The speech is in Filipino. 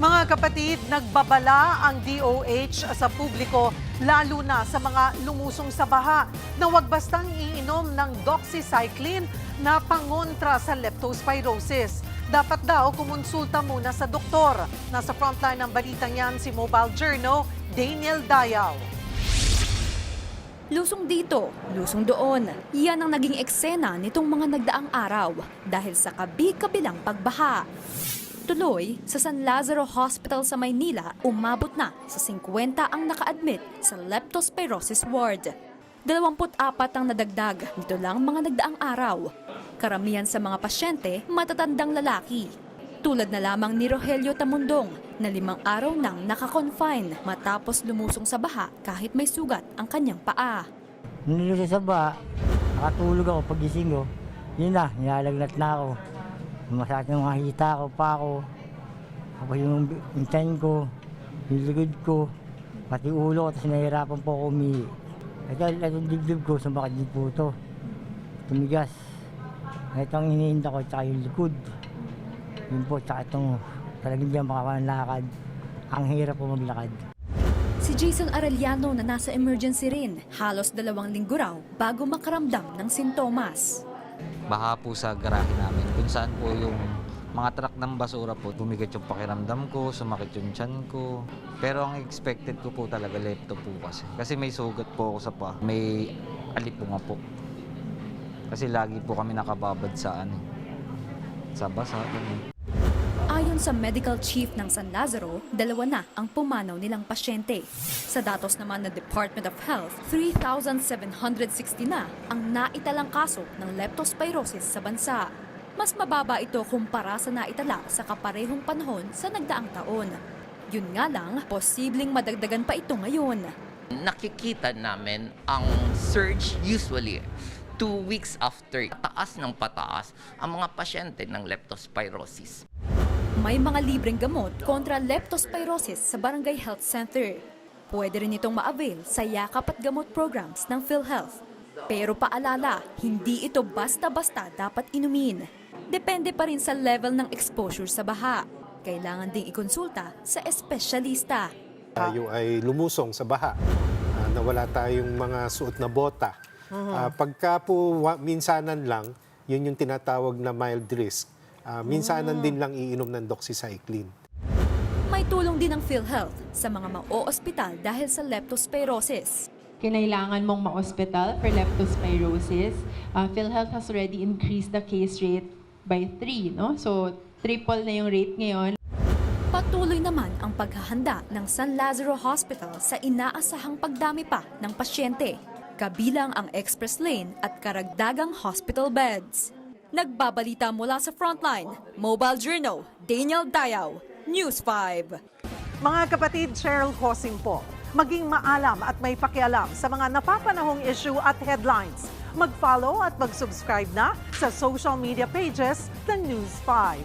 Mga kapatid, nagbabala ang DOH sa publiko lalo na sa mga lumusong sa baha na huwag bastang iinom ng doxycycline na pangontra sa leptospirosis. Dapat daw kumonsulta muna sa doktor. Nasa frontline ng balitang yan si Mobile Journal, Daniel Dayaw. Lusong dito, lusong doon. Yan ang naging eksena nitong mga nagdaang araw dahil sa kabi-kabilang pagbaha. Tuloy, sa San Lazaro Hospital sa Maynila, umabot na sa 50 ang naka-admit sa leptospirosis ward. 24 ang nadagdag, nito lang mga nagdaang araw. Karamihan sa mga pasyente, matatandang lalaki. Tulad na lamang ni Rogelio Tamundong na 5 araw nang naka-confine matapos lumusong sa baha kahit may sugat ang kanyang paa. Nilusong sa baha, nakatulog ako pagising ko. Yun na, nilalagnat na ako. Masakit ng mga hita ko, pa ako. Tapos yung tiyan ko, yung likod ko, pati ulo ko, tapos nahihirapan po ako umihi. Ito yung dibdib ko, sumakit din po ito. Tumigas. Ito ang iniinda ko, tsaka yung likod. Yun po, tsaka itong talagang diyan makakalakad. Ang hirap po maglakad. Si Jason Arellano na nasa emergency rin, halos 2 linggo raw bago makaramdam ng sintomas. Baha po sa garahe namin kung saan po yung mga truck ng basura po, bumigat yung pakiramdam ko, sumakit yung tiyan ko. Pero ang expected ko po talaga lepto po kasi. Kasi may sugat po ako sa paa, may alipunga po. Kasi lagi po kami nakababad sa sa basa. Ayon sa medical chief ng San Lazaro, 2 na ang pumanaw nilang pasyente. Sa datos naman ng Department of Health, 3,760 na ang naitalang kaso ng leptospirosis sa bansa. Mas mababa ito kumpara sa naitala sa kaparehong panahon sa nagdaang taon. Yun nga lang, posibleng madagdagan pa ito ngayon. Nakikita namin ang surge usually 2 weeks after. Pataas ng pataas ang mga pasyente ng leptospirosis. May mga libreng gamot kontra leptospirosis sa Barangay Health Center. Pwede rin itong ma-avail sa yakap at gamot programs ng PhilHealth. Pero paalala, hindi ito basta-basta dapat inumin. Depende pa rin sa level ng exposure sa baha. Kailangan ding ikonsulta sa espesyalista. Tayo ay lumusong sa baha, nawala tayong mga suot na bota. Pagka po minsanan lang, yun yung tinatawag na mild risk. Minsanan din lang iinom ng doxycycline. May tulong din ng PhilHealth sa mga ma-o-ospital dahil sa leptospirosis. Kinailangan mong ma-ospital for leptospirosis. PhilHealth has already increased the case rate by 3, no? So, triple na yung rate ngayon. Patuloy naman ang paghahanda ng San Lazaro Hospital sa inaasahang pagdami pa ng pasyente, kabilang ang express lane at karagdagang hospital beds. Nagbabalita mula sa Frontline, Mobile Journal, Daniel Dayaw, News 5. Mga kapatid, Cheryl Hosing po. Maging maalam at may pakialam sa mga napapanahong issue at headlines. Mag-follow at mag-subscribe na sa social media pages ng News 5.